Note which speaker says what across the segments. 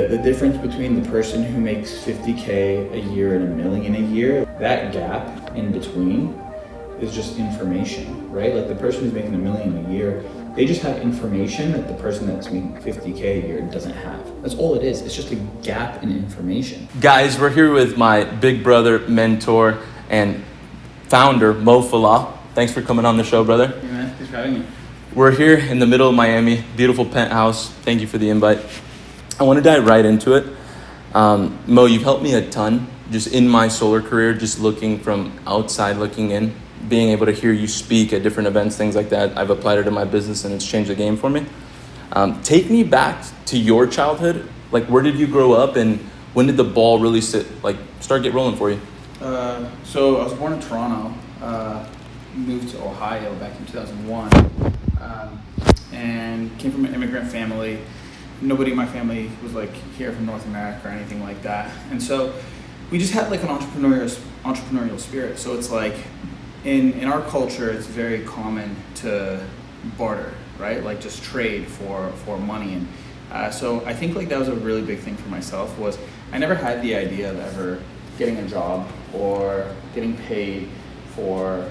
Speaker 1: the difference between the person who makes 50K a year and $1 million a year, that gap in between is just information, right? Like the person who's making $1 million a year, they just have information that the person that's making 50K a year doesn't have. That's all it is. It's just a gap in information.
Speaker 2: Guys, we're here with my big brother, mentor, and founder, Moe Falah. Thanks for coming on the show, brother.
Speaker 1: Hey man, thanks for having me.
Speaker 2: We're here in the middle of Miami, beautiful penthouse. Thank you for the invite. I want to dive right into it. Mo, you've helped me a ton just in my solar career, just looking from outside looking in, being able to hear you speak at different events, things like that. I've applied it in my business and it's changed the game for me. Take me back to your childhood. Like, where did you grow up and when did the ball really start get rolling for you?
Speaker 1: So I was born in Toronto, moved to Ohio back in 2001, and came from an immigrant family. Nobody in my family was like here from North America or anything like that. And so we just had like an entrepreneurial spirit. So it's like in our culture, it's very common to barter, right? Like just trade for money. And so I think like that was a really big thing for myself was I never had the idea of ever getting a job or getting paid for,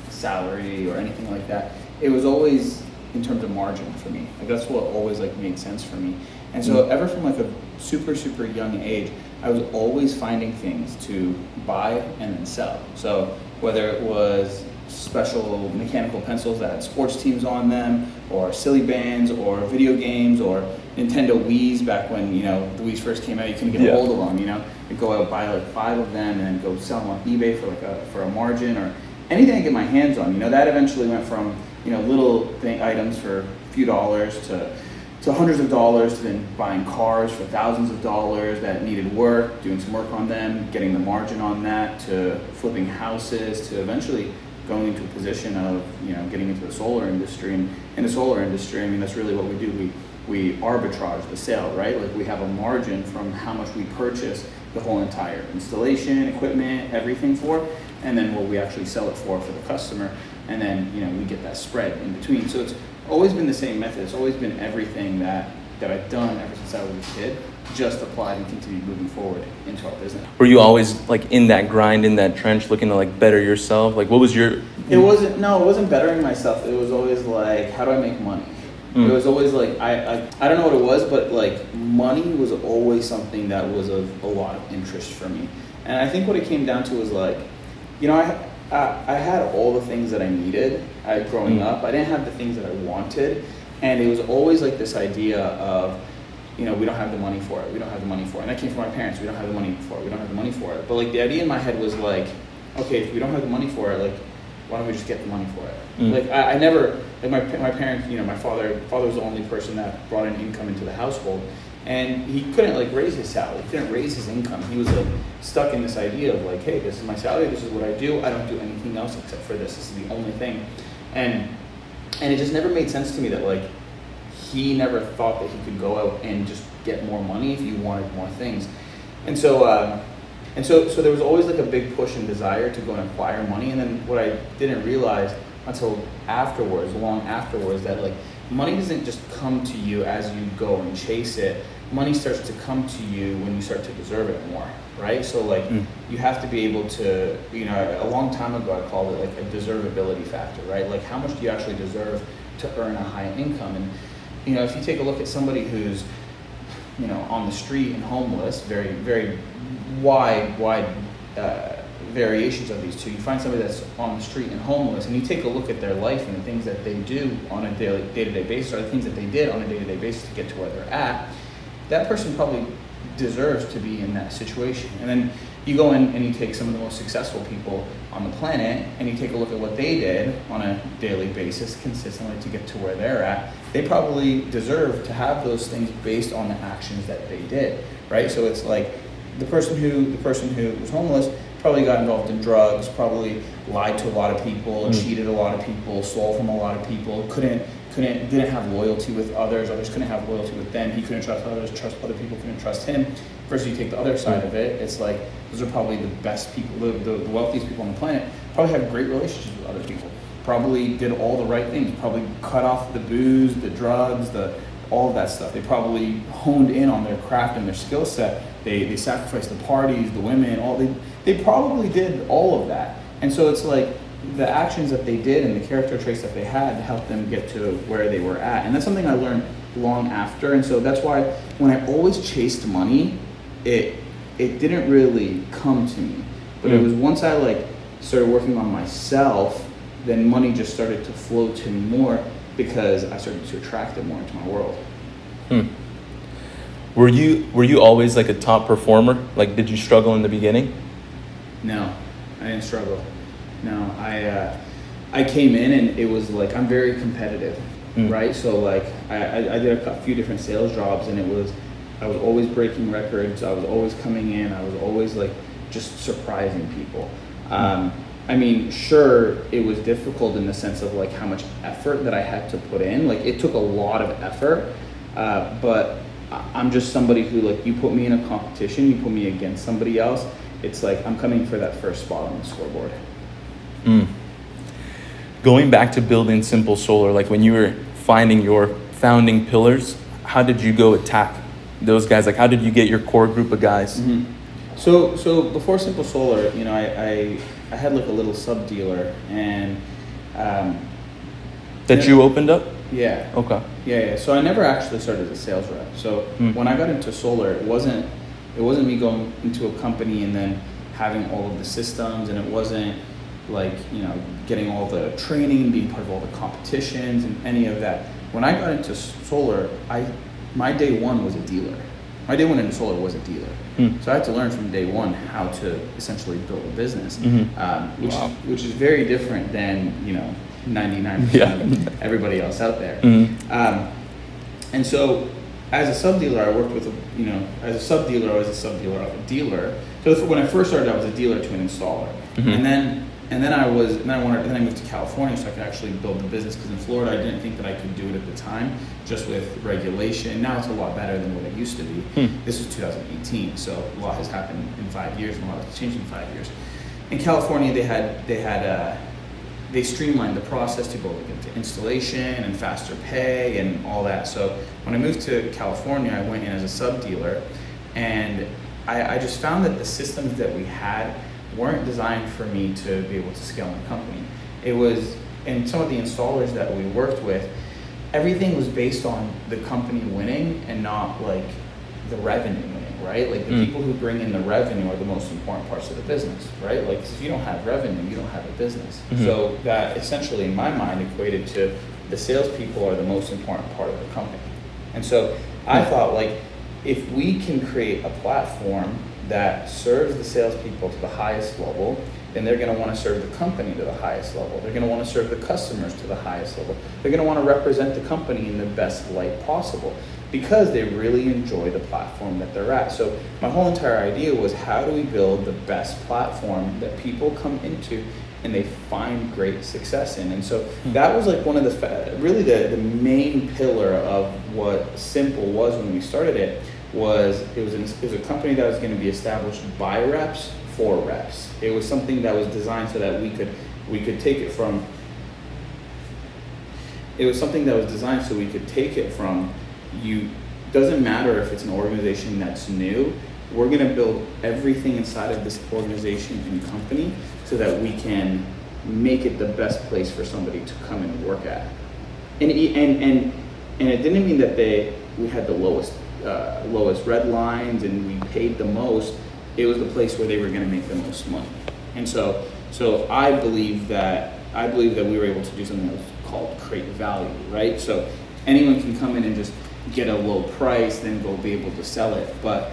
Speaker 1: salary or anything like that. It was always in terms of margin for me. Like that's what always like made sense for me. And so ever from like a super, super young age, I was always finding things to buy and then sell. So whether it was special mechanical pencils that had sports teams on them, or silly bands, or video games, or Nintendo Wii's back when, the Wii's first came out, you couldn't get a hold of them, You'd go out, buy like 5 of them and then go sell them on eBay for a margin or anything I get my hands on. That eventually went from, little items for a few dollars to hundreds of dollars, to then buying cars for thousands of dollars that needed work, doing some work on them, getting the margin on that, to flipping houses, to eventually going into a position of, getting into the solar industry. And in the solar industry, that's really what we do. We arbitrage the sale, right? Like we have a margin from how much we purchase the whole entire installation, equipment, everything for, and then what we actually sell it for the customer. And then, we get that spread in between. So it's always been the same method. It's always been everything that I've done ever since I was a kid, just applied and continue moving forward into our business.
Speaker 2: Were you always like in that grind, in that trench, looking to like better yourself? Like what was your...
Speaker 1: It wasn't bettering myself. It was always like, how do I make money? It was always like, I don't know what it was, but like money was always something that was of a lot of interest for me. And I think what it came down to was like, I had all the things that I needed growing up. I didn't have the things that I wanted. And it was always like this idea of, we don't have the money for it. We don't have the money for it. And that came from my parents. We don't have the money for it. We don't have the money for it. But like the idea in my head was like, okay, if we don't have the money for it, like, why don't we just get the money for it? Like I never, like my parents, my father was the only person that brought an income into the household. And he couldn't like raise his salary. He couldn't raise his income. He was like stuck in this idea of like, hey, this is my salary. This is what I do. I don't do anything else except for this. This is the only thing. And it just never made sense to me that like he never thought that he could go out and just get more money if he wanted more things. And so there was always like a big push and desire to go and acquire money. And then what I didn't realize until afterwards, long afterwards, that like money doesn't just come to you as you go and chase it. Money starts to come to you when you start to deserve it more, right? So like you have to be able to, a long time ago I called it like a deservability factor, right? Like how much do you actually deserve to earn a high income? And if you take a look at somebody who's on the street and homeless, very, very wide variations of these two. You find somebody that's on the street and homeless, and you take a look at their life and the things that they do on a day-to-day basis, or the things that they did on a day-to-day basis to get to where they're at. That person probably deserves to be in that situation. And then you go in and you take some of the most successful people on the planet and you take a look at what they did on a daily basis consistently to get to where they're at. They probably deserve to have those things based on the actions that they did, right? So it's like the person who was homeless probably got involved in drugs, probably lied to a lot of people, cheated a lot of people, stole from a lot of people, didn't have loyalty with others couldn't have loyalty with them, he couldn't trust others, other people couldn't trust him. Versus you take the other side of it, it's like those are probably the best people, the wealthiest people on the planet, probably have great relationships with other people, probably did all the right things, probably cut off the booze, the drugs, all of that stuff. They probably honed in on their craft and their skill set. They sacrificed the parties, the women, they probably did all of that. And so it's like the actions that they did and the character traits that they had helped them get to where they were at. And that's something I learned long after. And so that's why when I always chased money, it didn't really come to me. But it was once I like started working on myself, then money just started to flow to me more because I started to attract it more into my world.
Speaker 2: Were you always like a top performer? Like, did you struggle in the beginning?
Speaker 1: No, I didn't struggle. No, I came in and it was like, I'm very competitive, right? So like I did a few different sales jobs, and I was always breaking records. I was always coming in. I was always like just surprising people. I mean, sure, it was difficult in the sense of like how much effort that I had to put in. Like it took a lot of effort, but I'm just somebody who, like, you put me in a competition, you put me against somebody else, it's like I'm coming for that first spot on the scoreboard.
Speaker 2: Going back to building Simple Solar, like when you were finding your founding pillars, how did you go attack those guys? Like, how did you get your core group of guys?
Speaker 1: So before Simple Solar, you know, I had like a little sub dealer, and
Speaker 2: that you opened up?
Speaker 1: Yeah.
Speaker 2: Okay.
Speaker 1: Yeah. So I never actually started as a sales rep. So when I got into solar, it wasn't me going into a company and then having all of the systems, and it wasn't like, you know, getting all the training, being part of all the competitions and any of that. When I got into solar, my day one was a dealer. My day one into solar was a dealer. So I had to learn from day one how to essentially build a business, which is very different than, you know, 99% of everybody else out there. And so as a sub dealer, I worked with, as a sub dealer, I was a sub dealer of a dealer. So when I first started, I was a dealer to an installer. And then I moved to California so I could actually build the business, because in Florida I didn't think that I could do it at the time, just with regulation. Now it's a lot better than what it used to be. This was 2018, so a lot has happened in 5 years, and a lot has changed in 5 years. In California, they streamlined the process to go into installation and faster pay and all that. So when I moved to California, I went in as a sub dealer, and I just found that the systems that we had weren't designed for me to be able to scale my company. It was, and some of the installers that we worked with, everything was based on the company winning and not like the revenue winning, right? Like the people who bring in the revenue are the most important parts of the business, right? Like if you don't have revenue, you don't have a business. So that essentially in my mind equated to the salespeople are the most important part of the company. And so I thought, like, if we can create a platform that serves the salespeople to the highest level, then they're going to want to serve the company to the highest level. They're going to want to serve the customers to the highest level. They're going to want to represent the company in the best light possible, because they really enjoy the platform that they're at. So my whole entire idea was, how do we build the best platform that people come into and they find great success in? And so that was like one of the main pillar of what Simple was when we started it. It was a company that was going to be established by reps for reps. It was something that was designed so that we could take it from. It was something that was designed so we could take it from you. Doesn't matter if it's an organization that's new. We're going to build everything inside of this organization and company so that we can make it the best place for somebody to come and work at. And it didn't mean that we had the lowest red lines and we paid the most. It was the place where they were going to make the most money. And so I believe that we were able to do something that was called create value, right? So anyone can come in and just get a low price, then go be able to sell it. But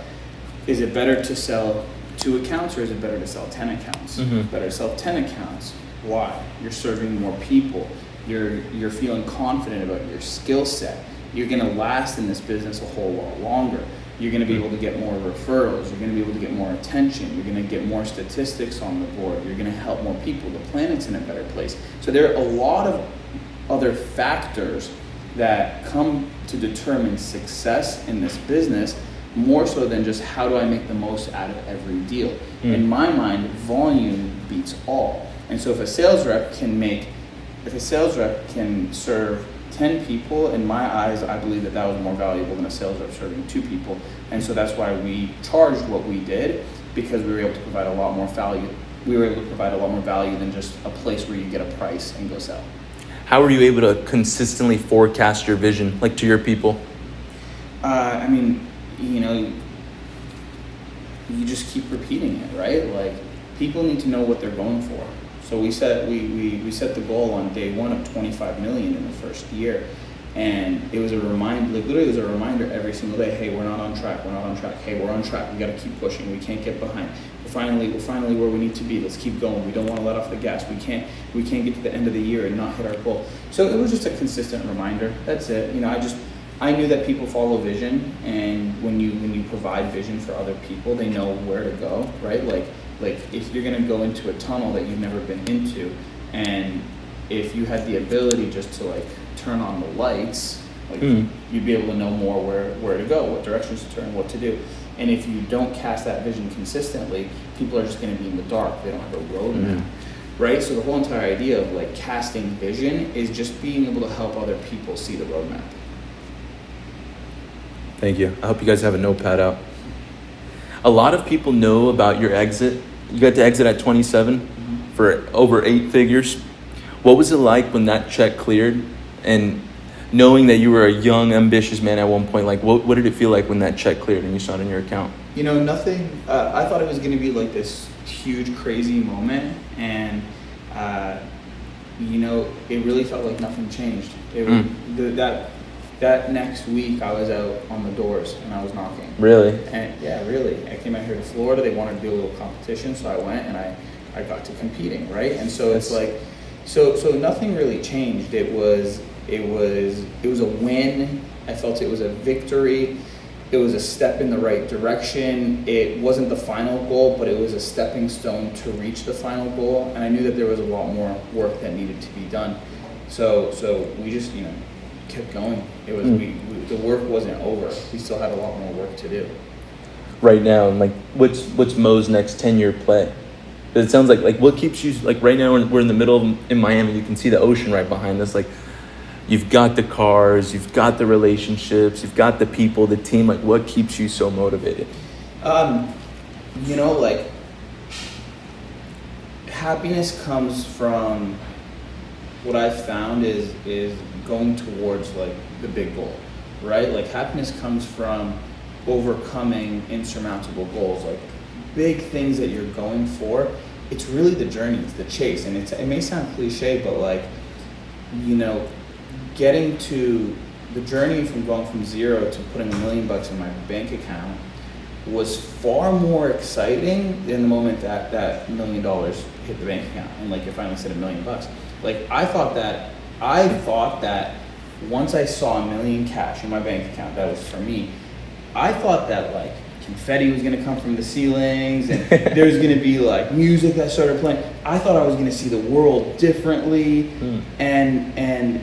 Speaker 1: is it better to sell 2 accounts, or is it better to sell 10 accounts? Better to sell 10 accounts. Why? You're serving more people. You're feeling confident about your skill set. You're going to last in this business a whole lot longer. You're going to be able to get more referrals. You're going to be able to get more attention. You're going to get more statistics on the board. You're going to help more people. The planet's in a better place. So there are a lot of other factors that come to determine success in this business, more so than just how do I make the most out of every deal. In my mind, volume beats all. And so if a sales rep can serve 10 people, in my eyes, I believe that was more valuable than a sales rep serving 2 people. And so that's why we charged what we did, because we were able to provide a lot more value. We were able to provide a lot more value than just a place where you get a price and go sell.
Speaker 2: How are you able to consistently forecast your vision, like to your people?
Speaker 1: I mean, you know, you just keep repeating it, right? Like, people need to know what they're going for. So we set the goal on day one of 25 million in the first year, and it was a reminder. Like, literally, it was a reminder every single day. Hey, we're not on track. We're not on track. Hey, we're on track. We got to keep pushing. We can't get behind. We're finally where we need to be. Let's keep going. We don't want to let off the gas. We can't get to the end of the year and not hit our goal. So it was just a consistent reminder. That's it. You know, I knew that people follow vision, and when you provide vision for other people, they know where to go, right? Like if you're gonna go into a tunnel that you've never been into, and if you had the ability just to like turn on the lights, like you'd be able to know more where to go, what directions to turn, what to do. And if you don't cast that vision consistently, people are just gonna be in the dark. They don't have a roadmap. Right? So the whole entire idea of like casting vision is just being able to help other people see the roadmap.
Speaker 2: Thank you. I hope you guys have a notepad out. A lot of people know about your exit. You got to exit at 27 for over 8 figures. What was it like when that check cleared, and knowing that you were a young, ambitious man at one point? Like, what did it feel like when that check cleared and you saw it in your account? You know,
Speaker 1: nothing. I thought it was going to be like this huge, crazy moment, and you know, it really felt like nothing changed. That next week, I was out on the doors and I was knocking.
Speaker 2: Really?
Speaker 1: And yeah, really. I came out here to Florida. They wanted to do a little competition, so I went and I got to competing, right? And so it's like, so nothing really changed. It was a win. I felt it was a victory. It was a step in the right direction. It wasn't the final goal, but it was a stepping stone to reach the final goal. And I knew that there was a lot more work that needed to be done. So we just, you know, kept going. It was the work wasn't over. We still had a lot more work to do.
Speaker 2: Right now, and like, what's Mo's next 10-year play? But it sounds like what keeps you, like, right now we're in the middle of, in Miami. You can see the ocean right behind us. Like, you've got the cars, you've got the relationships, you've got the people, the team. Like, what keeps you so motivated?
Speaker 1: You know, like, happiness comes from, what I've found is going towards like the big goal, right? Like, happiness comes from overcoming insurmountable goals, like big things that you're going for. It's really the journey, it's the chase. And it may sound cliche, but like, you know, getting to the journey from going from zero to putting $1 million in my bank account was far more exciting than the moment that $1 million hit the bank account and like it finally said $1 million. Like, I thought that once I saw $1 million cash in my bank account, that was for me. I thought that like confetti was gonna come from the ceilings and there's gonna be like music that started playing. I thought I was gonna see the world differently, and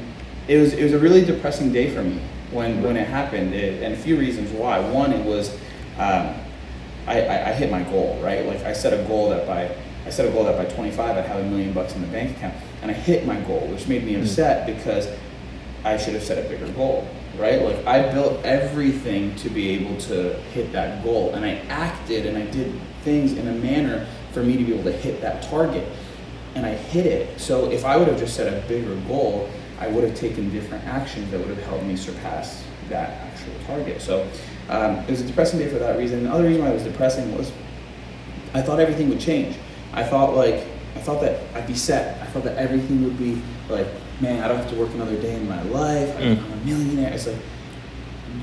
Speaker 1: it was a really depressing day for me when it happened, and a few reasons why. One, it was I hit my goal, right? Like, I set a goal that by 25 I'd have $1 million in the bank account, and I hit my goal, which made me upset because I should have set a bigger goal, right? Like, I built everything to be able to hit that goal, and I acted and I did things in a manner for me to be able to hit that target, and I hit it. So if I would have just set a bigger goal, I would have taken different actions that would have helped me surpass that actual target. So it was a depressing day for that reason. The other reason why it was depressing was I thought everything would change. I thought that I'd be set. I thought that everything would be like, man, I don't have to work another day in my life. I'm a millionaire. It's like,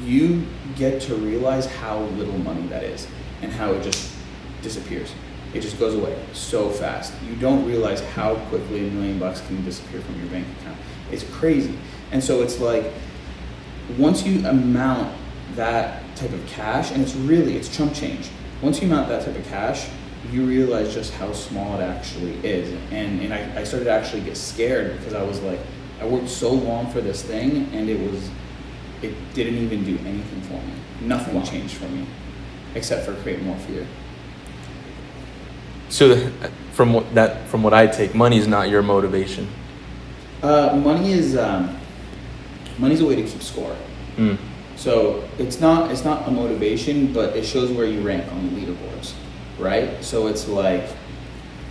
Speaker 1: you get to realize how little money that is and how it just disappears. It just goes away so fast. You don't realize how quickly $1 million can disappear from your bank account. It's crazy. And so it's like, once you amount that type of cash, and it's chump change. Once you amount that type of cash, you realize just how small it actually is. And I started to actually get scared because I was like, I worked so long for this thing, and it didn't even do anything for me. Nothing changed for me, except for create more fear.
Speaker 2: So from what I take, money is not your motivation.
Speaker 1: Money is money's a way to keep score. So it's not a motivation, but it shows where you rank on the leaderboards, right? So it's like,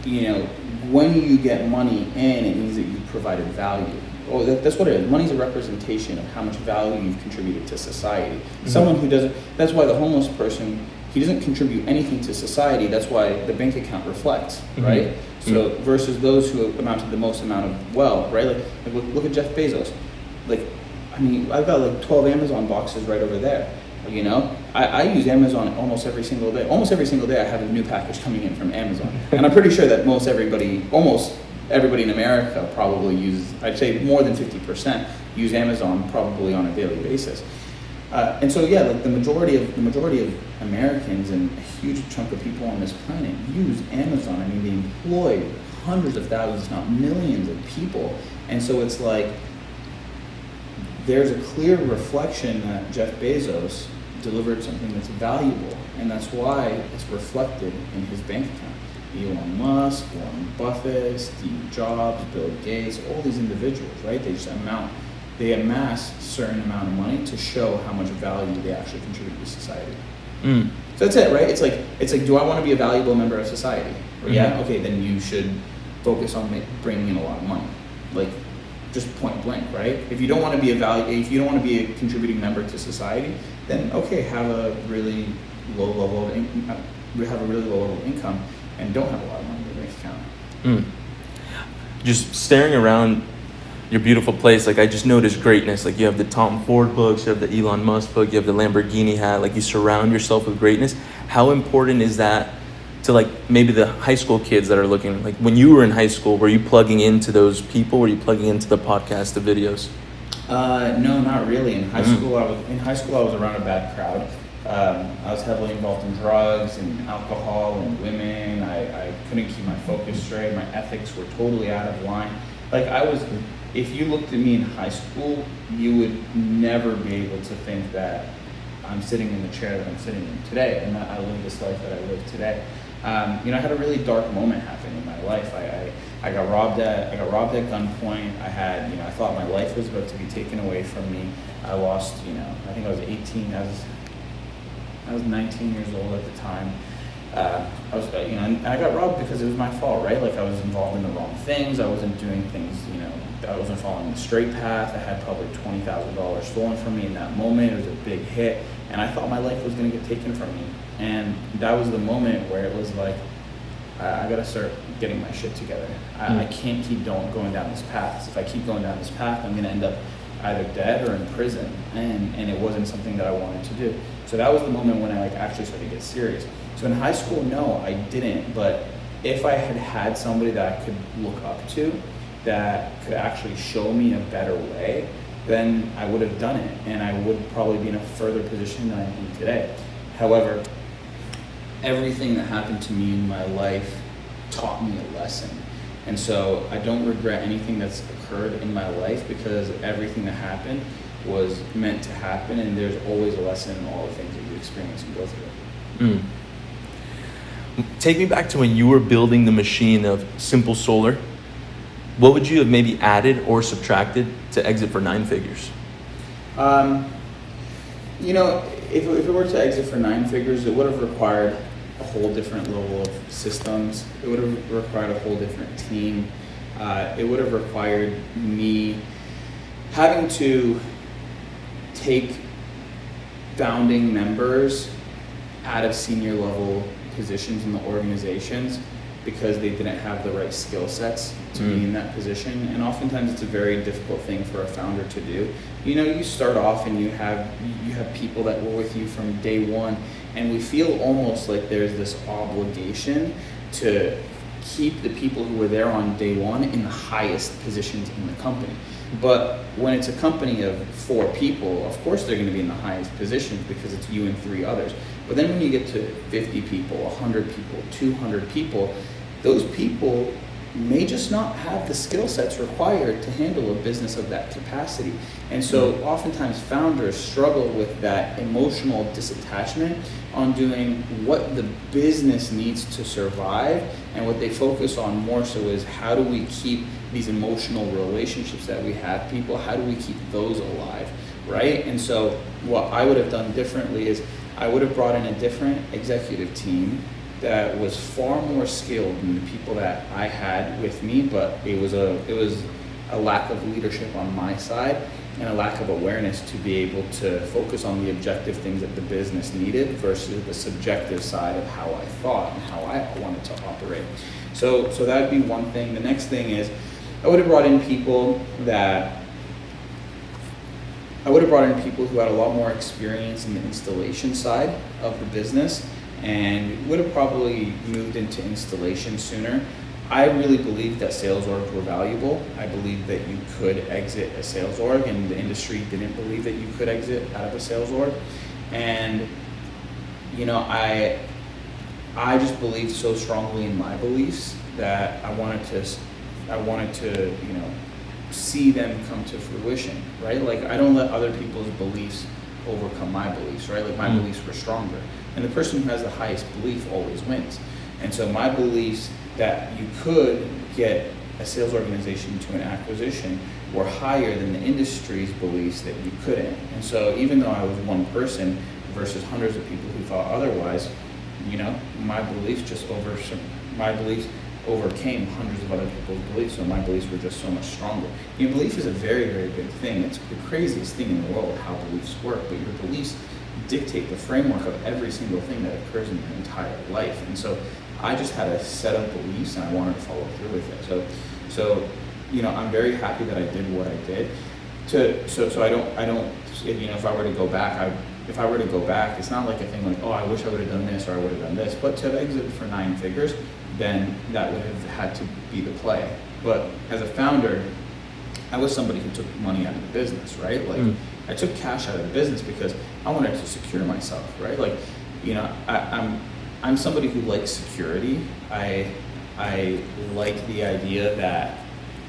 Speaker 1: you know, when you get money in, it means that you provided value. Oh, that's what it is. Money's a representation of how much value you've contributed to society. Someone who doesn't, that's why the homeless person, he doesn't contribute anything to society. That's why the bank account reflects, right? So versus those who amount to the most amount of wealth, right? Like look at Jeff Bezos. Like, I mean, I've got like 12 Amazon boxes right over there. You know, I use Amazon almost every single day. Almost every single day I have a new package coming in from Amazon. And I'm pretty sure that almost everybody in America probably uses, I'd say more than 50% use Amazon probably on a daily basis. And so yeah, like the majority of Americans and a huge chunk of people on this planet use Amazon. I mean, they employ hundreds of thousands, not millions of people. And so it's like, there's a clear reflection that Jeff Bezos delivered something that's valuable, and that's why it's reflected in his bank account. Elon Musk, Warren Buffett, Steve Jobs, Bill Gates, all these individuals, right? They amass a certain amount of money to show how much value they actually contribute to society. So that's it, right? It's like, do I want to be a valuable member of society? Yeah, okay, then you should focus on bringing in a lot of money. Like, just point blank, right? If you don't want to be a contributing member to society, then okay, have a really low level of income and don't have a lot of money in your bank account.
Speaker 2: Just staring around your beautiful place, like I just noticed greatness. Like you have the Tom Ford books, you have the Elon Musk book, you have the Lamborghini hat. Like you surround yourself with greatness. How important is that to like maybe the high school kids that are looking, like when you were in high school, were you plugging into those people? Were you plugging into the podcast, the videos?
Speaker 1: No, not really. In high school, I was around a bad crowd. I was heavily involved in drugs and alcohol and women. I couldn't keep my focus straight. My ethics were totally out of line. Like if you looked at me in high school, you would never be able to think that I'm sitting in the chair that I'm sitting in today and that I live this life that I live today. I had a really dark moment happen in my life. I got robbed at gunpoint. I thought my life was about to be taken away from me. I lost, I think I was 18. I was 19 years old at the time. And I got robbed because it was my fault, right? Like I was involved in the wrong things. I wasn't doing things, I wasn't following the straight path. I had probably $20,000 stolen from me in that moment. It was a big hit, and I thought my life was going to get taken from me. And that was the moment where it was like, I got to start getting my shit together. I can't keep going down this path. If I keep going down this path, I'm going to end up either dead or in prison, and it wasn't something that I wanted to do. So that was the moment when I actually started to get serious. So in high school, no, I didn't. But if I had somebody that I could look up to, that could actually show me a better way, then I would have done it, and I would probably be in a further position than I am today. However, everything that happened to me in my life taught me a lesson. And so I don't regret anything that's occurred in my life, because everything that happened was meant to happen, and there's always a lesson in all the things that you experience and go through.
Speaker 2: Take me back to when you were building the machine of Simple Solar. What would you have maybe added or subtracted to exit for 9 figures?
Speaker 1: If it were to exit for 9 figures, it would have required a whole different level of systems. It would have required a whole different team. It would have required me having to take founding members out of senior level positions in the organizations because they didn't have the right skill sets to be in that position. And oftentimes it's a very difficult thing for a founder to do. You start off and you have people that were with you from day one, and we feel almost like there's this obligation to keep the people who were there on day one in the highest positions in the company. But when it's a company of 4 people, of course they're going to be in the highest positions because it's you and 3 others. But then when you get to 50 people, 100 people, 200 people, those people may just not have the skill sets required to handle a business of that capacity. And so oftentimes founders struggle with that emotional disattachment on doing what the business needs to survive, and what they focus on more so is how do we keep these emotional relationships that we have people, how do we keep those alive, right? And so what I would have done differently is I would have brought in a different executive team that was far more skilled than the people that I had with me, but it was a lack of leadership on my side and a lack of awareness to be able to focus on the objective things that the business needed versus the subjective side of how I thought and how I wanted to operate. So that'd be one thing. The next thing is I would have brought in people who had a lot more experience in the installation side of the business, and would have probably moved into installation sooner. I really believed that sales orgs were valuable. I believed that you could exit a sales org, and the industry didn't believe that you could exit out of a sales org. And I just believed so strongly in my beliefs that I wanted to see them come to fruition, right? Like, I don't let other people's beliefs overcome my beliefs, right? Like, my beliefs were stronger, and the person who has the highest belief always wins. And so my beliefs that you could get a sales organization to an acquisition were higher than the industry's beliefs that you couldn't. And so even though I was one person versus hundreds of people who thought otherwise, my beliefs overcame hundreds of other people's beliefs, so my beliefs were just so much stronger. Belief is a very, very big thing. It's the craziest thing in the world, how beliefs work, but your beliefs dictate the framework of every single thing that occurs in your entire life. And so I just had a set of beliefs, and I wanted to follow through with it. So I'm very happy that I did what I did. So I don't if I were to go back, it's not like a thing like, oh, I wish I would have done this or I would have done this. But to have exited for 9 figures, then that would have had to be the play. But as a founder, I was somebody who took money out of the business, right? Like, I took cash out of the business because I wanted to secure myself, right? Like, I'm somebody who likes security. I like the idea that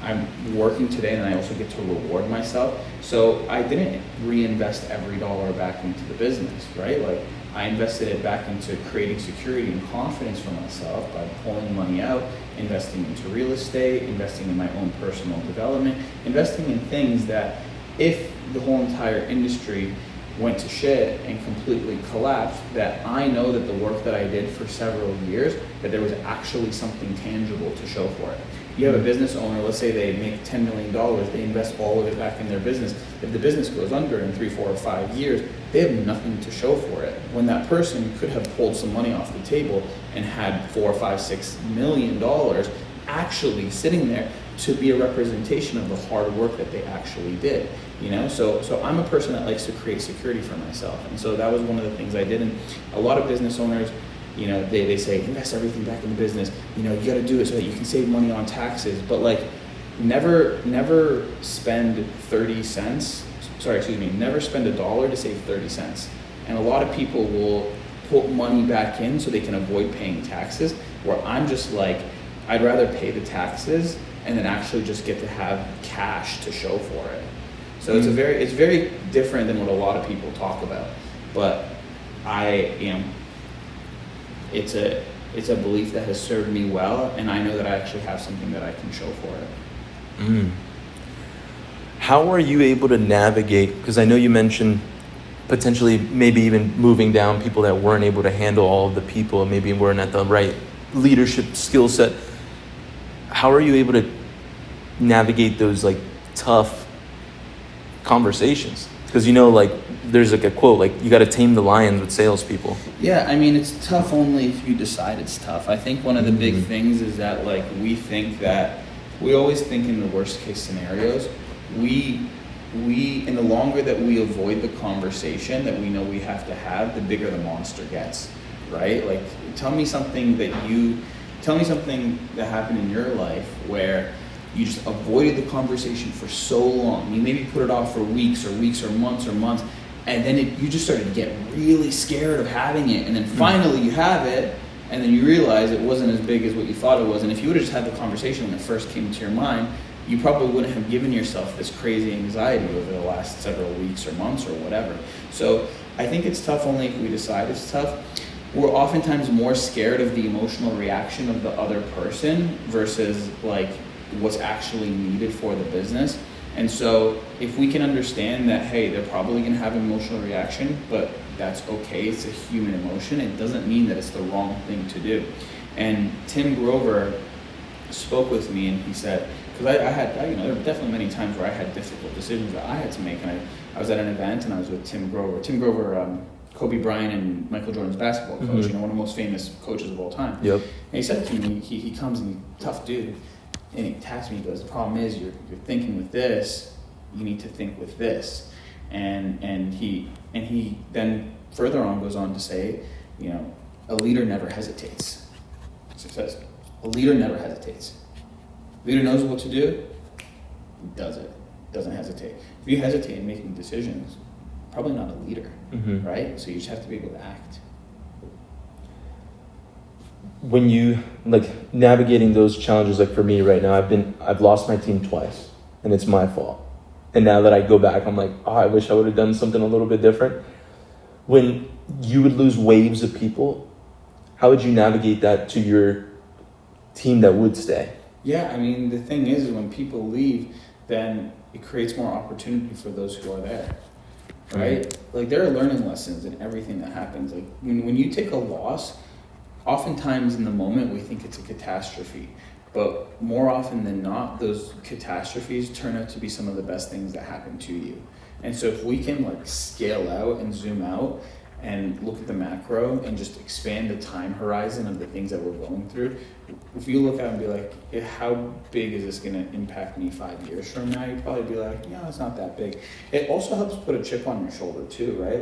Speaker 1: I'm working today and I also get to reward myself. So I didn't reinvest every dollar back into the business, right? Like, I invested it back into creating security and confidence for myself by pulling money out, investing into real estate, investing in my own personal development, investing in things that if the whole entire industry went to shit and completely collapsed, that I know that the work that I did for several years, that there was actually something tangible to show for it. You have a business owner, let's say they make $10 million, they invest all of it back in their business. If the business goes under in 3, 4, or 5 years, they have nothing to show for it. When that person could have pulled some money off the table and had $4, 5, $6 million actually sitting there to be a representation of the hard work that they actually did. So I'm a person that likes to create security for myself. And so that was one of the things I did. And a lot of business owners, they say, invest everything back in the business. You got to do it so that you can save money on taxes. But never spend 30 cents. Never spend $1 to save 30 cents. And a lot of people will put money back in so they can avoid paying taxes, where I'm just like, I'd rather pay the taxes and then actually just get to have cash to show for it. So it's very different than what a lot of people talk about. But it's a belief that has served me well, and I know that I actually have something that I can show for it.
Speaker 2: How are you able to navigate, because I know you mentioned potentially maybe even moving down people that weren't able to handle all of the people and maybe weren't at the right leadership skill set. How are you able to navigate those tough conversations? Because there's a quote, you got to tame the lions with salespeople.
Speaker 1: Yeah, it's tough only if you decide it's tough. I think one of the big things is that we always think in the worst case scenarios. We and the longer that we avoid the conversation that we know we have to have, the bigger the monster gets, right? Tell me something that happened in your life where you just avoided the conversation for so long. You maybe put it off for weeks or months, and then you just started to get really scared of having it, and then finally you have it, and then you realize it wasn't as big as what you thought it was. And if you would have just had the conversation when it first came to your mind, you probably wouldn't have given yourself this crazy anxiety over the last several weeks or months or whatever. So I think it's tough only if we decide it's tough. We're oftentimes more scared of the emotional reaction of the other person versus like what's actually needed for the business. And so if we can understand that, hey, they're probably gonna have an emotional reaction, but that's okay, it's a human emotion, it doesn't mean that it's the wrong thing to do. And Tim Grover spoke with me and he said, because there were definitely many times where I had difficult decisions that I had to make, and I was at an event and I was with Tim Grover. Tim Grover, Kobe Bryant and Michael Jordan's basketball coach, one of the most famous coaches of all time.
Speaker 2: Yep.
Speaker 1: And he said to me, he comes and he's a tough dude, and he taps me, he goes, the problem is you're thinking with this, you need to think with this. And he then further on goes on to say, a leader never hesitates. So he says, a leader never hesitates. Leader knows what to do, does it, doesn't hesitate. If you hesitate in making decisions, probably not a leader, right? So you just have to be able to act.
Speaker 2: When you navigating those challenges, like for me right now, I've lost my team twice, and it's my fault. And now that I go back, I'm like, I wish I would have done something a little bit different. When you would lose waves of people, how would you navigate that to your team that would stay?
Speaker 1: Yeah, I mean, the thing is when people leave, then it creates more opportunity for those who are there, right? Like there are learning lessons in everything that happens. Like when you take a loss, oftentimes in the moment we think it's a catastrophe, but more often than not, those catastrophes turn out to be some of the best things that happen to you. And so if we can scale out and zoom out and look at the macro and just expand the time horizon of the things that we're going through, if you look at it and be like, how big is this gonna impact me 5 years from now? You'd probably be like, yeah, it's not that big. It also helps put a chip on your shoulder too, right?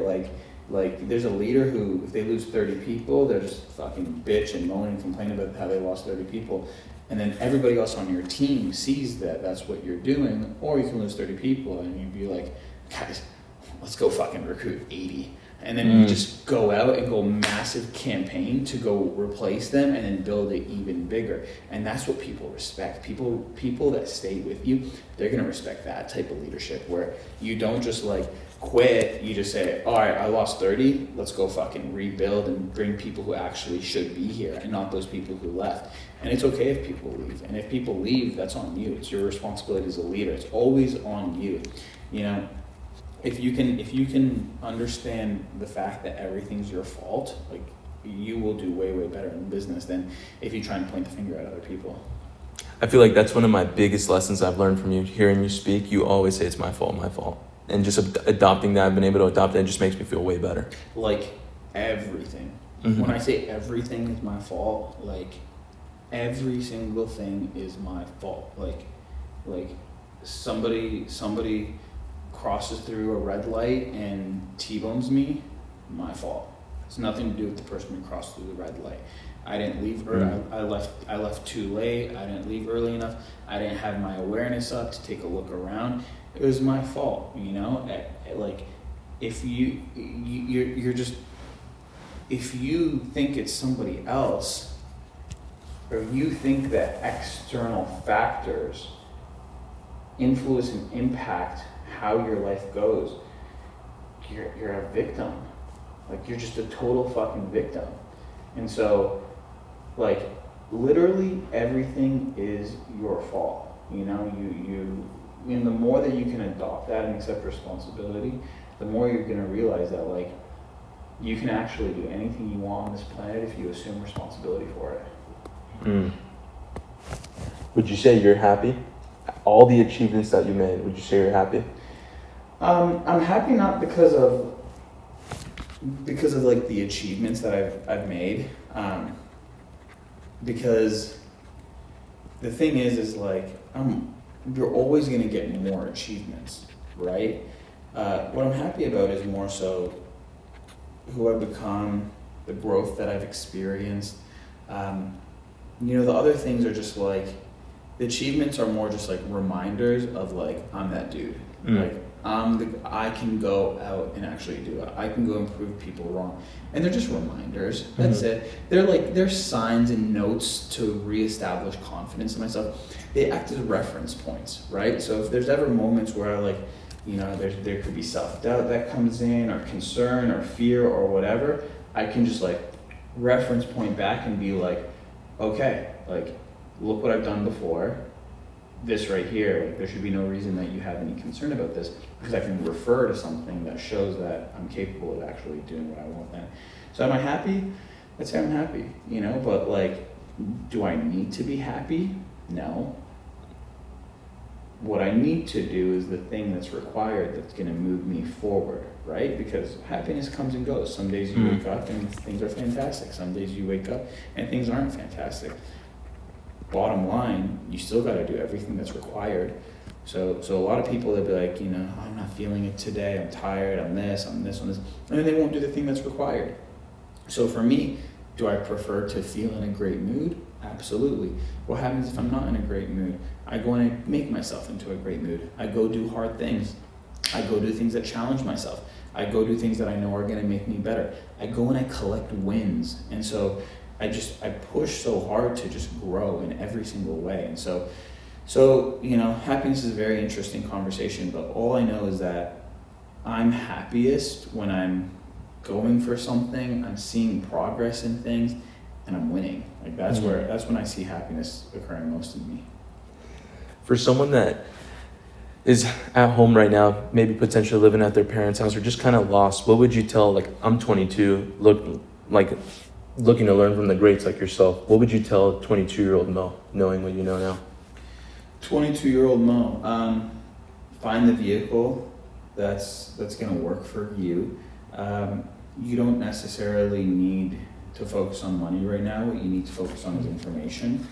Speaker 1: Like there's a leader who, if they lose 30 people, they're just fucking bitch and moan and complain about how they lost 30 people. And then everybody else on your team sees that that's what you're doing, or you can lose 30 people and you'd be like, guys, let's go fucking recruit 80. And then you just go out and go massive campaign to go replace them and then build it even bigger. And that's what people respect. People that stay with you, they're gonna respect that type of leadership where you don't just quit, you just say, all right, I lost 30, let's go fucking rebuild and bring people who actually should be here and not those people who left. And it's okay if people leave. And if people leave, that's on you. It's your responsibility as a leader. It's always on you. If you can understand the fact that everything's your fault, you will do way, way better in business than if you try and point the finger at other people.
Speaker 2: I feel like that's one of my biggest lessons I've learned from you. Hearing you speak, you always say it's my fault. And just adopting that, I've been able to adopt it, just makes me feel way better.
Speaker 1: Everything. When I say everything is my fault, every single thing is my fault. Somebody crosses through a red light and T-bones me, my fault. It's nothing to do with the person who crossed through the red light. I didn't leave early. I left too late. I didn't leave early enough. I didn't have my awareness up to take a look around. It was my fault, if if you think it's somebody else, or you think that external factors influence and impact how your life goes, you're a victim. You're just a total fucking victim. And so literally everything is your fault. And the more that you can adopt that and accept responsibility, the more you're going to realize that you can actually do anything you want on this planet if you assume responsibility for it.
Speaker 2: Would you say you're happy? All the achievements that you made, would you say you're happy?
Speaker 1: I'm happy not because of the achievements that I've made, because the thing is you're always going to get more achievements, right? What I'm happy about is more so who I've become, the growth that I've experienced. The other things are just the achievements are more just reminders of I'm that dude. I can go out and actually do it. I can go and prove people wrong. And they're just reminders. That's it. They're signs and notes to reestablish confidence in myself. They act as reference points, right? So if there's ever moments where there could be self-doubt that comes in, or concern or fear or whatever, I can just reference point back and be like, okay, look what I've done before. This right here, there should be no reason that you have any concern about this, because I can refer to something that shows that I'm capable of actually doing what I want then. So am I happy? I'd say I'm happy, but do I need to be happy? No. What I need to do is the thing that's required that's going to move me forward, right? Because happiness comes and goes. Some days you wake up and things are fantastic. Some days you wake up and things aren't fantastic. Bottom line, you still got to do everything that's required. So a lot of people, they'll be like, I'm not feeling it today. I'm tired. I'm this. And then they won't do the thing that's required. So for me, do I prefer to feel in a great mood? Absolutely. What happens if I'm not in a great mood? I go and I make myself into a great mood. I go do hard things. I go do things that challenge myself. I go do things that I know are going to make me better. I go and I collect wins. And so I push so hard to just grow in every single way. And so happiness is a very interesting conversation, but all I know is that I'm happiest when I'm going for something, I'm seeing progress in things, and I'm winning. That's when I see happiness occurring most in me.
Speaker 2: For someone that is at home right now, maybe potentially living at their parents' house, or just kind of lost, what would you tell, I'm 22, looking to learn from the greats like yourself, what would you tell 22-year-old Mo, knowing what you know now?
Speaker 1: 22-year-old Mo, find the vehicle that's going to work for you. You don't necessarily need to focus on money right now. What you need to focus on is information.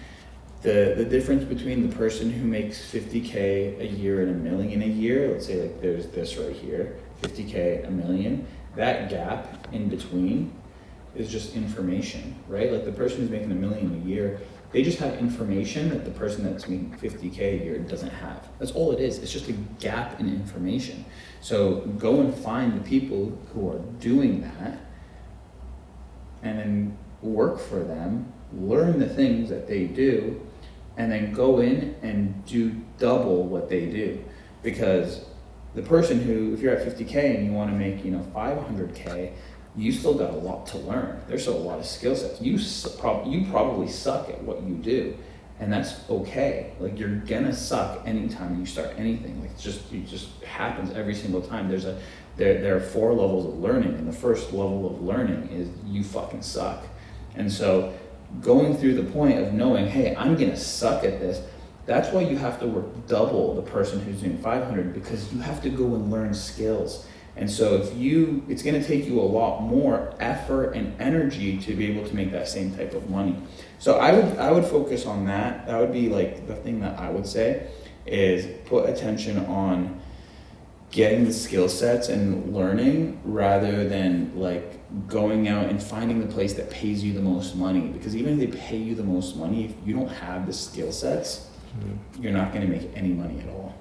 Speaker 1: The difference between the person who makes $50K a year and $1 million a year, let's say there's this right here, $50K, $1 million, that gap in between is just information, right? The person who's making $1 million a year, they just have information that the person that's making $50K a year doesn't have. That's all it is. It's just a gap in information. So go and find the people who are doing that and then work for them, learn the things that they do, and then go in and do double what they do. Because the person who, if you're at $50K and you want to make, $500K, you still got a lot to learn. There's still a lot of skill sets. You probably suck at what you do, and that's okay. You're gonna suck anytime you start anything. It just happens every single time. There are 4 levels of learning, and the first level of learning is you fucking suck. And so going through the point of knowing, hey, I'm gonna suck at this, that's why you have to work double the person who's doing 500, because you have to go and learn skills. And so it's going to take you a lot more effort and energy to be able to make that same type of money. So I would focus on that. That would be the thing that I would say is put attention on getting the skill sets and learning, rather than going out and finding the place that pays you the most money. Because even if they pay you the most money, if you don't have the skill sets, you're not going to make any money at all.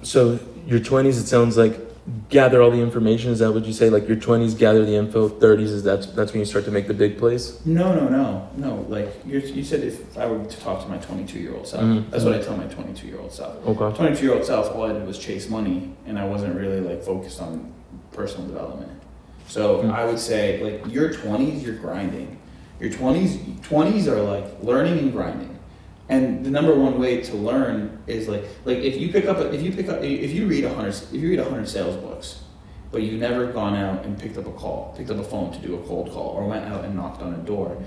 Speaker 2: So your 20s, it sounds like, gather all the information. Is that what you say? Your 20s, gather the info. 30s is that's when you start to make the big plays?
Speaker 1: No. You said if I were to talk to my 22-year-old self, that's what I tell my 22-year-old self.
Speaker 2: Okay.
Speaker 1: 22-year-old self, all I did was chase money, and I wasn't really focused on personal development. So I would say your 20s, you're grinding. Your 20s are learning and grinding. And the number one way to learn is if you read 100 sales books, but you've never gone out and picked up a phone to do a cold call, or went out and knocked on a door,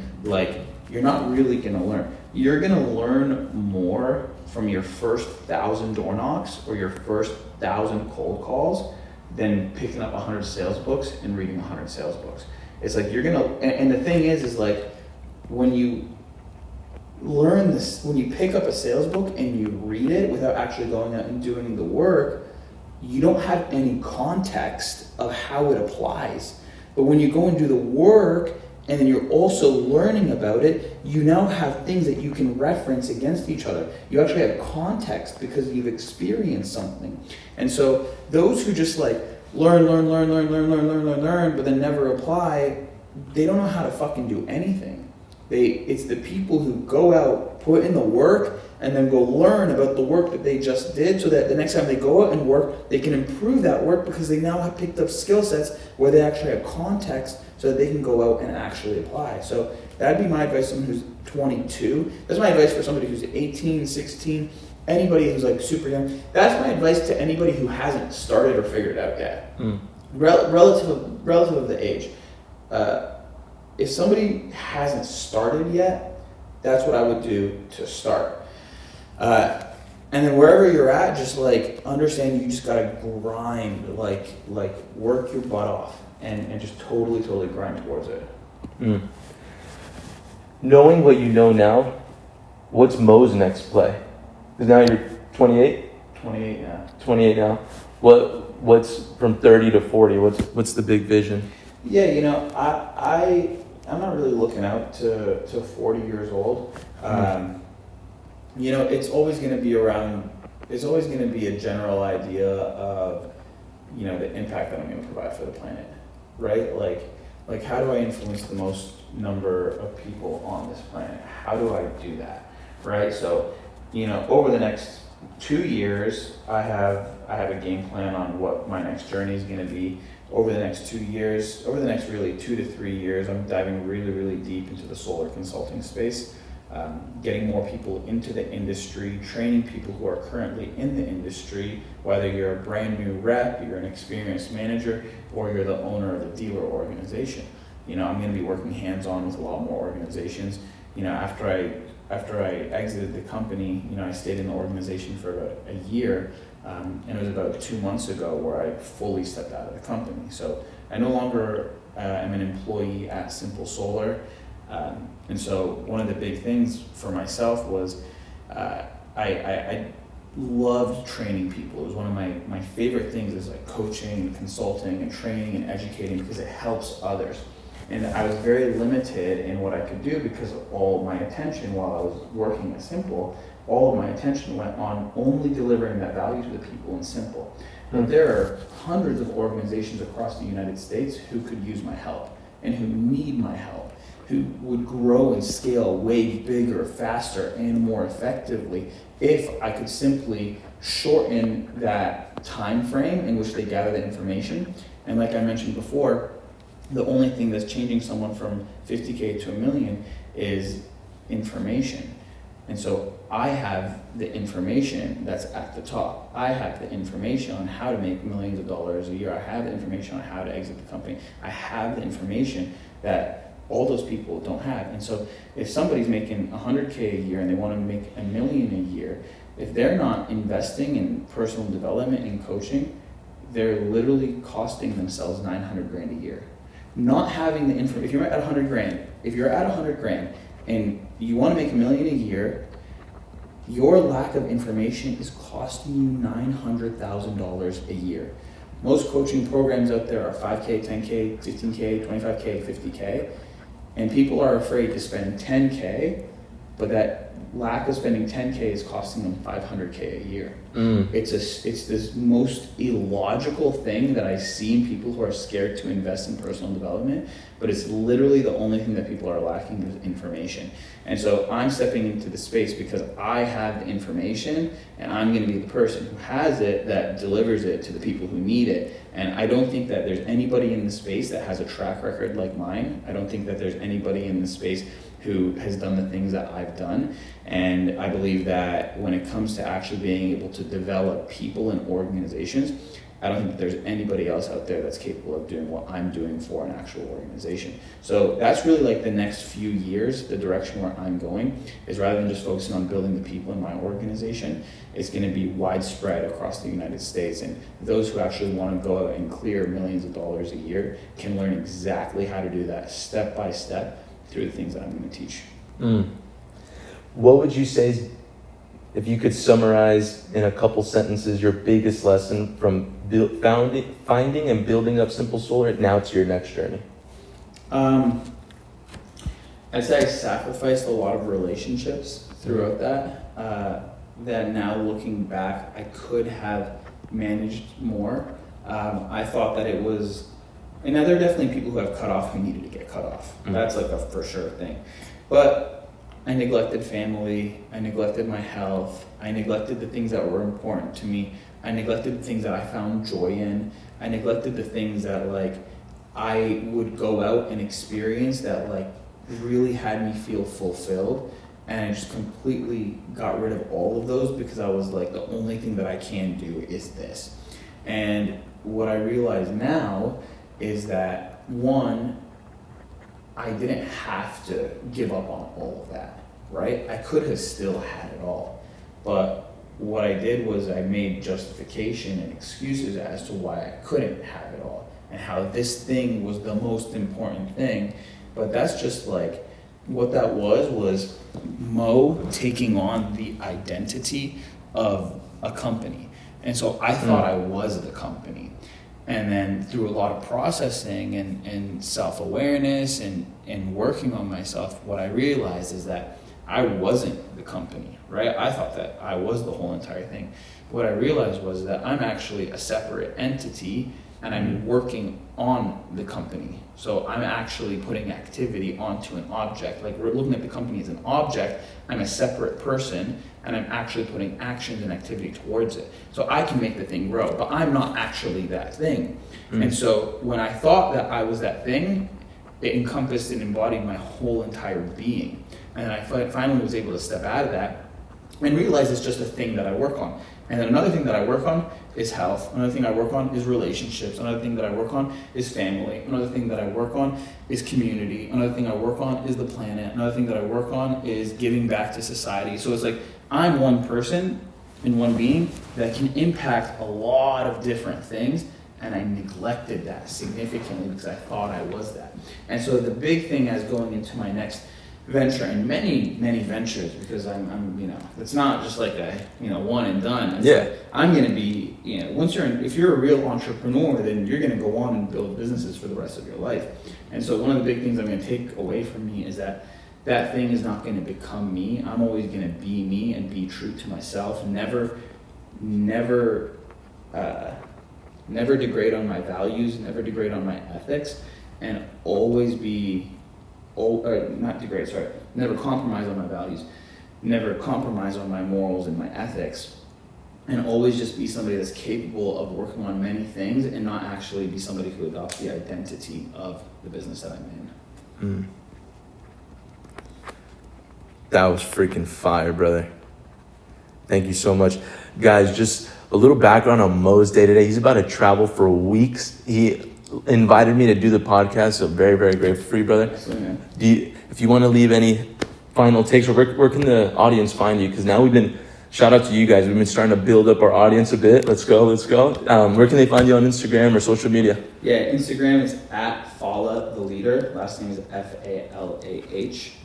Speaker 1: you're not really gonna learn. You're gonna learn more from your first 1,000 door knocks or your first 1,000 cold calls than picking up 100 sales books and reading 100 sales books. It's you're gonna, and the thing is when you learn this, when you pick up a sales book and you read it without actually going out and doing the work, you don't have any context of how it applies. But when you go and do the work and then you're also learning about it, you now have things that you can reference against each other. You actually have context because you've experienced something. And so those who just like learn, but then never apply, they don't know how to fucking do anything. It's the people who go out, put in the work, and then go learn about the work that they just did, so that the next time they go out and work, they can improve that work because they now have picked up skill sets where they actually have context so that they can go out and actually apply. So that'd be my advice to someone who's 22. That's my advice for somebody who's 18, 16, anybody who's like super young. That's my advice to anybody who hasn't started or figured it out yet. Relative of the age. If somebody hasn't started yet, that's what I would do to start. And then wherever you're at, just like understand you just gotta grind, like work your butt off and just totally grind towards it.
Speaker 2: Knowing what you know now, what's Moe's next play? Because now you're 28?
Speaker 1: 28 now.
Speaker 2: 28 now. What's from 30 to 40? What's the big vision?
Speaker 1: Yeah, I'm not really looking out to 40 years old. It's always going to be a general idea of, the impact that I'm going to provide for the planet, right? Like how do I influence the most number of people on this planet? How do I do that, right? So, over the next 2 years, I have a game plan on what my next journey is going to be. Over the next 2 years, over the next really 2 to 3 years, I'm diving really deep into the solar consulting space, getting more people into the industry, training people who are currently in the industry, whether you're a brand new rep, you're an experienced manager, or you're the owner of a dealer organization. I'm going to be working hands-on with a lot more organizations. After I exited the company, I stayed in the organization for about a year. And it was about 2 months ago where I fully stepped out of the company. So I no longer am an employee at Simple Solar. And so one of the big things for myself was I loved training people. It was one of my favorite things is like coaching and consulting and training and educating because it helps others. And I was very limited in what I could do because of all my attention while I was working at Simple. All of my attention went on only delivering that value to the people in Simple. But there are hundreds of organizations across the United States who could use my help and who need my help, who would grow and scale way bigger, faster, and more effectively if I could simply shorten that time frame in which they gather the information. And like I mentioned before, the only thing that's changing someone from 50K to $1 million is information. And so I have the information that's at the top. I have the information on how to make millions of dollars a year. I have the information on how to exit the company. I have the information that all those people don't have. And so if somebody's making 100K a year and they want to make $1 million a year, if they're not investing in personal development and coaching, they're literally costing themselves $900,000 a year. Not having the information, if you're at 100 grand and you want to make $1 million a year, your lack of information is costing you $900,000 a year. Most coaching programs out there are 5K, 10K, 15K, 25K, 50K, and people are afraid to spend 10K, but that lack of spending 10K is costing them 500K a year. It's this most illogical thing that I see in people who are scared to invest in personal development, but it's literally the only thing that people are lacking is information. And so I'm stepping into the space because I have the information and I'm going to be the person who has it that delivers it to the people who need it. And I don't think that there's anybody in the space that has a track record like mine. I don't think that there's anybody in the space who has done the things that I've done. And I believe that when it comes to actually being able to develop people and organizations, I don't think that there's anybody else out there that's capable of doing what I'm doing for an actual organization. So that's really like the next few years, the direction where I'm going is rather than just focusing on building the people in my organization, it's going to be widespread across the United States. And those who actually want to go out and clear millions of dollars a year can learn exactly how to do that step by step through the things that I'm going to teach.
Speaker 2: What would you say, if you could summarize in a couple sentences, your biggest lesson from finding and building up Simple Solar now to your next journey?
Speaker 1: I'd say I sacrificed a lot of relationships throughout that now looking back, I could have managed more. I thought that it was, and now there are definitely people who have cut off who needed to get cut off. That's like a for sure thing. But I neglected family, I neglected my health, I neglected the things that were important to me, I neglected the things that I found joy in, I neglected the things that like I would go out and experience that like really had me feel fulfilled. And I just completely got rid of all of those because I was like, the only thing that I can do is this. And what I realize now is that, one, I didn't have to give up on all of that, right? I could have still had it all. But what I did was I made justification and excuses as to why I couldn't have it all and how this thing was the most important thing. But that's just like, what that was Moe taking on the identity of a company. And so I thought I was the company. And then through a lot of processing and self-awareness and working on myself, what I realized is that I wasn't the company, right? I thought that I was the whole entire thing. What I realized was that I'm actually a separate entity and I'm working on the company. So I'm actually putting activity onto an object. Like we're looking at the company as an object, I'm a separate person and I'm actually putting actions and activity towards it. So I can make the thing grow, but I'm not actually that thing. And so when I thought that I was that thing, it encompassed and embodied my whole entire being. And I finally was able to step out of that and realize it's just a thing that I work on. And then another thing that I work on is health. Another thing I work on is relationships. Another thing that I work on is family. Another thing that I work on is community. Another thing I work on is the planet. Another thing that I work on is giving back to society. So it's like I'm one person and one being that can impact a lot of different things, and I neglected that significantly because I thought I was that. And so the big thing as going into my next venture and many ventures, because I'm it's not just like a one and done. It's like I'm going to be if you're a real entrepreneur, then you're going to go on and build businesses for the rest of your life. And so one of the big things I'm going to take away from me is that thing is not going to become me. I'm always going to be me and be true to myself. Never degrade on my values, never degrade on my ethics, and always be never compromise on my values, never compromise on my morals and my ethics, and always just be somebody that's capable of working on many things and not actually be somebody who adopts the identity of the business that I'm in.
Speaker 2: That was freaking fire, brother. Thank you so much. Guys, just a little background on Moe's day today. He's about to travel for weeks. He invited me to do the podcast, so very, very grateful for you, brother.
Speaker 1: Absolutely.
Speaker 2: If you want to leave any final takes, or where can the audience find you? Because now shout out to you guys. We've been starting to build up our audience a bit. Let's go. Where can they find you on Instagram or social media?
Speaker 1: Yeah, Instagram is @Falah the Leader. Last name is Falah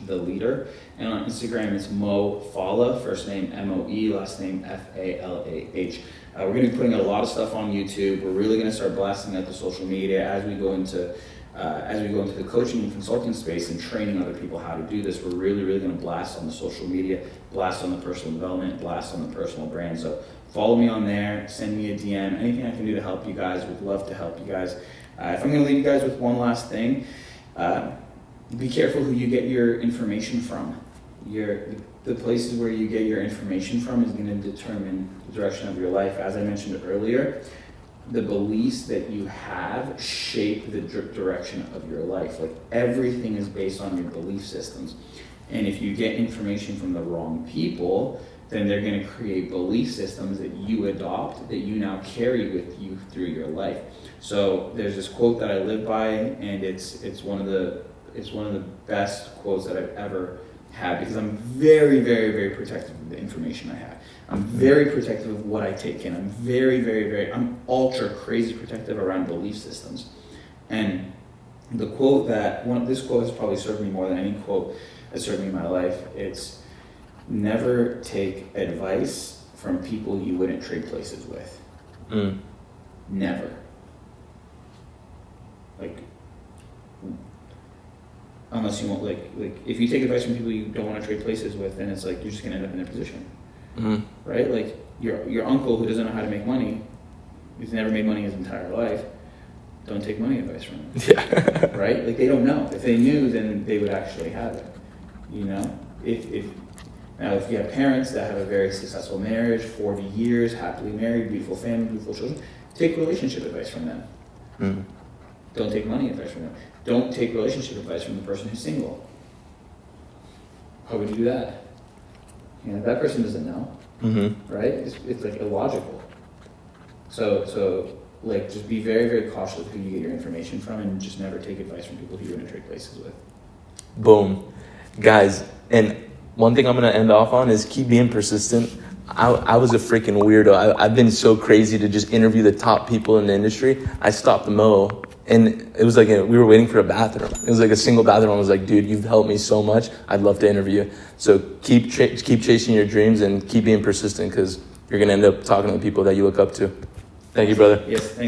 Speaker 1: the Leader. And on Instagram it's Moe Falah, first name Moe, last name Falah. We're going to be putting a lot of stuff on YouTube. We're really going to start blasting out the social media as we go into the coaching and consulting space and training other people how to do this. We're really going to blast on the social media, blast on the personal development, blast on the personal brand. So follow me on there, send me a DM, anything I can do to help you guys. Would love to help you guys. If I'm going to leave you guys with one last thing, be careful who you get your information from. The places where you get your information from is going to determine the direction of your life. As I mentioned earlier, the beliefs that you have shape the direction of your life. Like everything is based on your belief systems. And if you get information from the wrong people, then they're going to create belief systems that you adopt, that you now carry with you through your life. So there's this quote that I live by, and it's one of the best quotes that I've ever had, because I'm very, very, very protective of the information I have. I'm very protective of what I take in. I'm ultra crazy protective around belief systems. And this quote has probably served me more than any quote that served me in my life. It's never take advice from people you wouldn't trade places with. Never. Like, unless you want like if you take advice from people you don't want to trade places with, then it's like you're just gonna end up in their position, right? Like your uncle who doesn't know how to make money, who's never made money his entire life. Don't take money advice from them.
Speaker 2: Yeah.
Speaker 1: Right? Like they don't know. If they knew, then they would actually have it. You know? If you have parents that have a very successful marriage, 40 years, happily married, beautiful family, beautiful children, take relationship advice from them. Don't take money advice from them. Don't take relationship advice from the person who's single. How would you do that? You know, that person doesn't know. Right? It's like illogical. So like, just be very, very cautious of who you get your information from, and just never take advice from people who you're going to trade places with.
Speaker 2: Boom. Guys, and one thing I'm going to end off on is keep being persistent. I was a freaking weirdo. I've been so crazy to just interview the top people in the industry. I stopped Moe, and it was like we were waiting for a bathroom. It was like a single bathroom. I was like, dude, you've helped me so much. I'd love to interview you. So keep chasing your dreams and keep being persistent, because you're going to end up talking to the people that you look up to. Thank you, brother.
Speaker 1: Yes, thank you.